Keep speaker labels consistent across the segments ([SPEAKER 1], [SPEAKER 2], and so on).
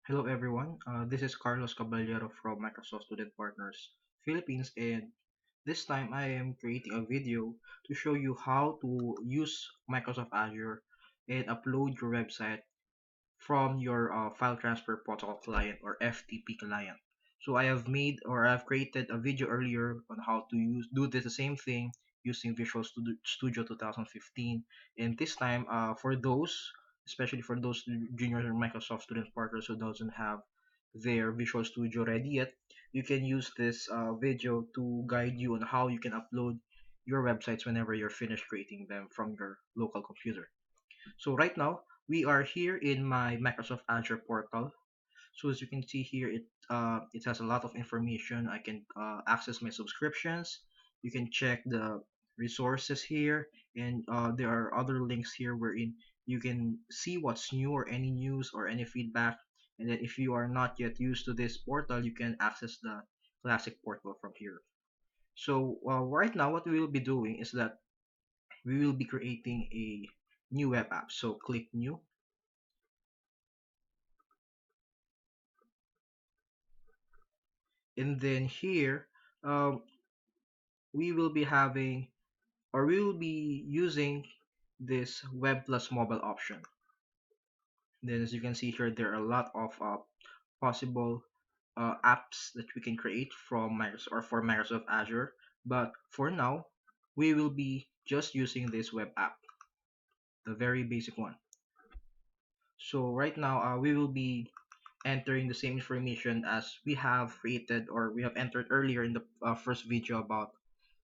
[SPEAKER 1] Hello everyone, this is Carlos Caballero from Microsoft Student Partners Philippines, and this time I am creating a video to show you how to use Microsoft Azure and upload your website from your file transfer protocol client or FTP client. So I have made or I've created a video earlier on how to do this the same thing using Visual Studio 2015. And this time, for those, especially for those junior Microsoft student partners who doesn't have their Visual Studio ready yet, you can use this video to guide you on how you can upload your websites whenever you're finished creating them from your local computer. So right now, we are here in my Microsoft Azure portal. So as you can see here, it has a lot of information. I can access my subscriptions. You can check the resources here, and there are other links here wherein you can see what's new or any news or any feedback. And then if you are not yet used to this portal, you can access the classic portal from here. So right now, what we will be doing is that we will be creating a new web app. So click new, and then here um, we will be having or we will be using this web plus mobile option. Then as you can see here, there are a lot of possible apps that we can create from Microsoft or for Microsoft Azure, but for now we will be just using this web app, the very basic one. So right now we will be entering the same information as we have created or we have entered earlier in the first video about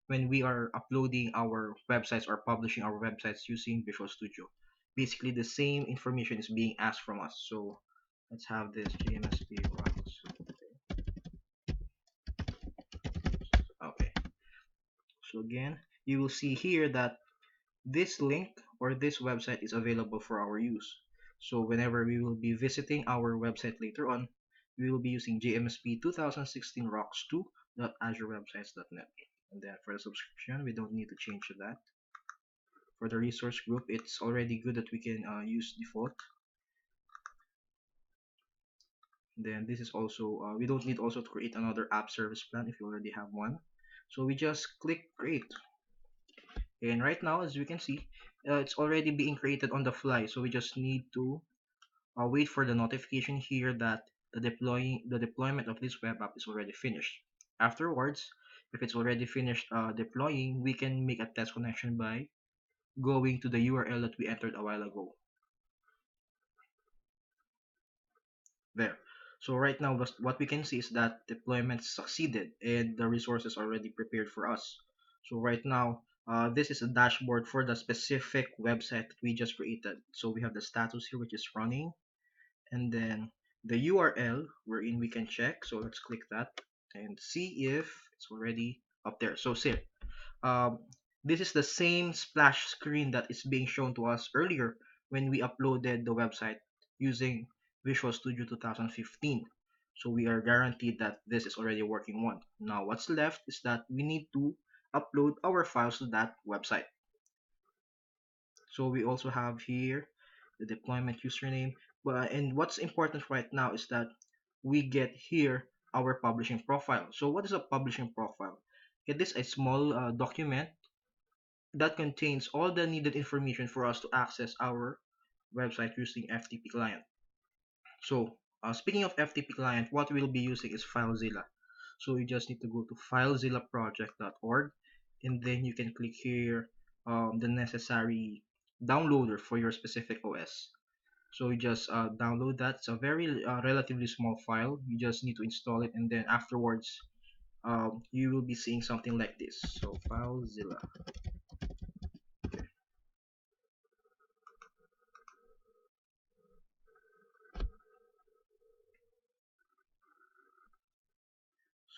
[SPEAKER 1] when we are uploading our websites or publishing our websites using Visual Studio. Basically, the same information is being asked from us. So let's have this jmsp routes. Okay. So again, you will see here that this link or this website is available for our use. So whenever we will be visiting our website later on, we will be using jmsp 2016 rocks2.azurewebsites.net. And then for the subscription, we don't need to change that. For the resource group, it's already good that we can use default. Then this is also, we don't need also to create another app service plan if you already have one. So we just click create. And right now, as we can see, it's already being created on the fly. So we just need to wait for the notification here that the deployment of this web app is already finished. Afterwards, if it's already finished deploying, we can make a test connection by going to the URL that we entered a while ago. There. So right now, what we can see is that deployment succeeded and the resources are already prepared for us. So right now, this is a dashboard for the specific website that we just created. So we have the status here, which is running, and then the URL wherein we can check. So let's click that and see if it's already up there. So see, um, this is the same splash screen that is being shown to us earlier when we uploaded the website using Visual Studio 2015. So we are guaranteed that this is already a working one. Now what's left is that we need to upload our files to that website. So we also have here the deployment username. And what's important right now is that we get here our publishing profile. So what is a publishing profile? It is a small document that contains all the needed information for us to access our website using FTP client. So speaking of FTP client, what we'll be using is Filezilla. So you just need to go to filezillaproject.org, and then you can click here the necessary downloader for your specific OS. So you just download that. It's a very relatively small file. You just need to install it, and then afterwards you will be seeing something like this. So Filezilla.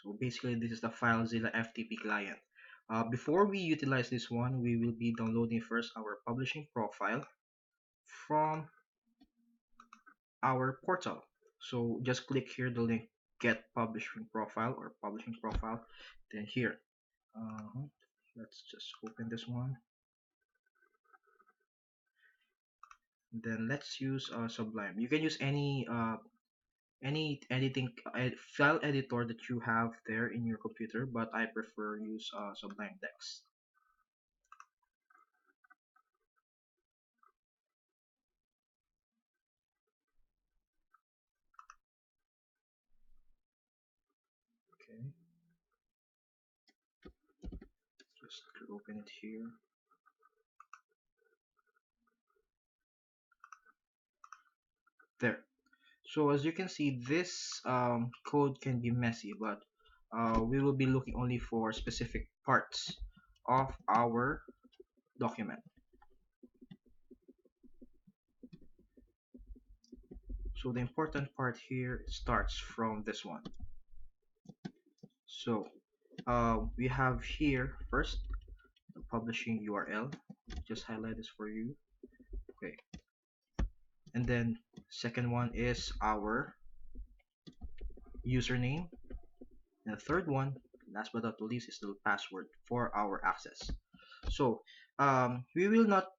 [SPEAKER 1] So basically, this is the FileZilla FTP client. Before we utilize this one, we will be downloading first our publishing profile from our portal. So just click here the link get publishing profile or publishing profile. Then here, uh, let's just open this one. Then let's use Sublime. You can use any editing file editor that you have there in your computer, but I prefer use Sublime Text. Okay, just to open it here. There. So as you can see, this code can be messy, but we will be looking only for specific parts of our document. So the important part here starts from this one. So we have here first the publishing URL. Just highlight this for you. Okay, and then second one is our username, and the third one, last but not the least, is the password for our access. So we will not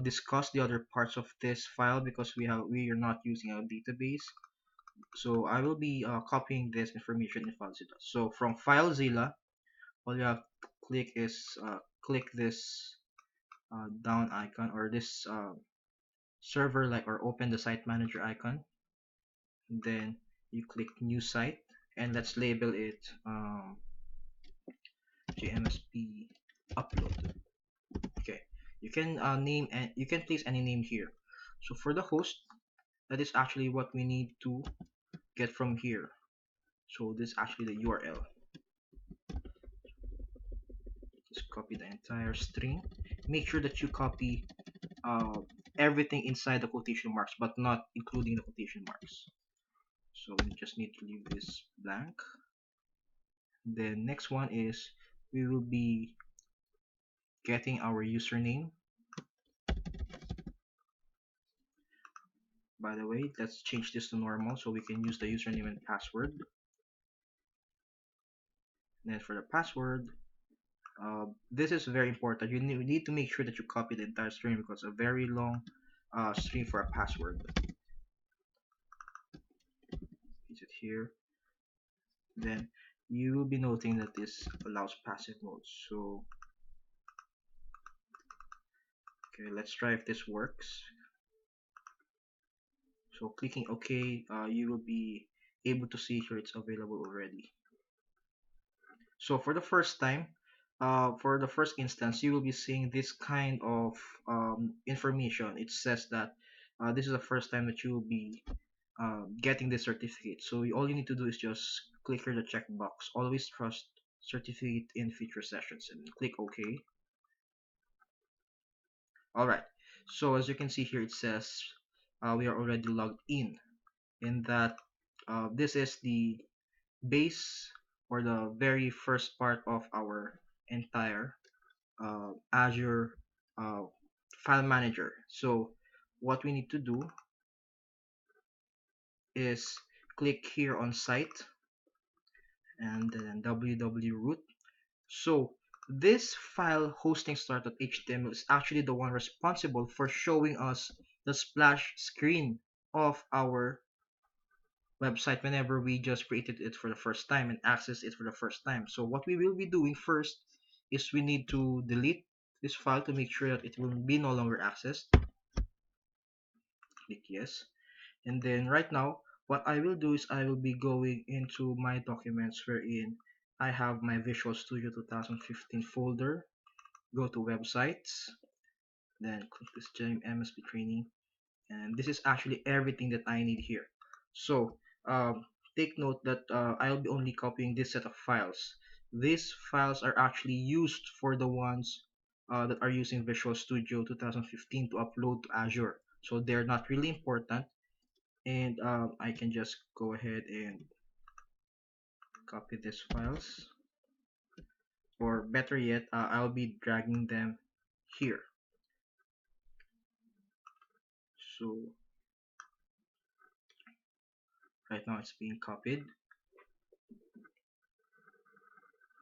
[SPEAKER 1] discuss the other parts of this file because we are not using a database. So I will be copying this information in Filezilla. So from Filezilla, all you have to click is click this down icon, or this server like, or open the site manager icon. Then you click new site, and let's label it jmsp upload. Okay, you can name, and you can place any name here. So for the host, that is actually what we need to get from here. So this is actually the URL. Just copy the entire string. Make sure that you copy uh, everything inside the quotation marks, but not including the quotation marks. So we just need to leave this blank. The next one is we will be getting our username. By the way, let's change this to normal so we can use the username and password. And then for the password, this is very important. You need to make sure that you copy the entire string because it's a very long string for a password. Paste it here. Then you will be noting that this allows passive mode. So okay, let's try if this works. So clicking OK, you will be able to see here it's available already. So for the first time, for the first instance, you will be seeing this kind of information. It says that this is the first time that you will be getting this certificate. So all you need to do is just click here the checkbox. Always trust certificate in future sessions, and click OK. Alright, so as you can see here, it says we are already logged in that this is the base, or the very first part of our entire Azure uh, file manager. So what we need to do is click here on site and then www.root. So this file hosting start.html is actually the one responsible for showing us the splash screen of our website whenever we just created it for the first time and access it for the first time. So what we will be doing first is we need to delete this file to make sure that it will be no longer accessed. Click yes. And then right now, what I will do is I will be going into my documents wherein I have my Visual Studio 2015 folder. Go to websites, then click this MSP training, and this is actually everything that I need here. So take note that I'll be only copying this set of files. These files are actually used for the ones that are using Visual Studio 2015 to upload to Azure. So they're not really important, and I can just go ahead and copy these files, or better yet, I'll be dragging them here. So right now it's being copied,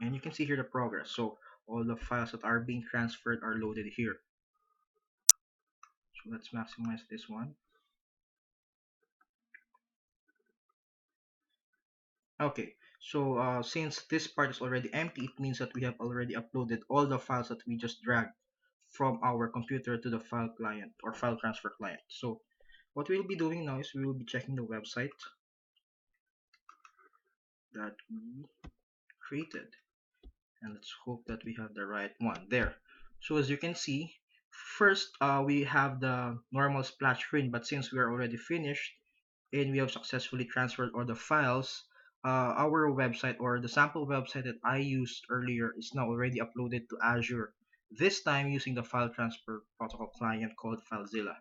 [SPEAKER 1] and you can see here the progress. So all the files that are being transferred are loaded here. So let's maximize this one. Okay, so since this part is already empty, it means that we have already uploaded all the files that we just dragged from our computer to the file client or file transfer client. So what we'll be doing now is we will be checking the website that we created, and let's hope that we have the right one there. So as you can see, first we have the normal splash screen, but since we are already finished and we have successfully transferred all the files, our website or the sample website that I used earlier is now already uploaded to Azure, this time using the file transfer protocol client called Filezilla.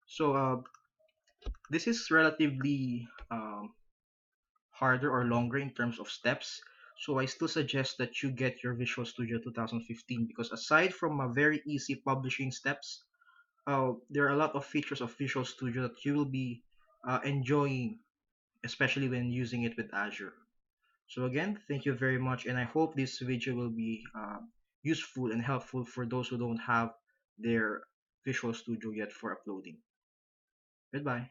[SPEAKER 1] So this is relatively harder or longer in terms of steps. So I still suggest that you get your Visual Studio 2015 because aside from a very easy publishing steps, there are a lot of features of Visual Studio that you will be enjoying, especially when using it with Azure. So again, thank you very much, and I hope this video will be useful and helpful for those who don't have their Visual Studio yet for uploading. Goodbye.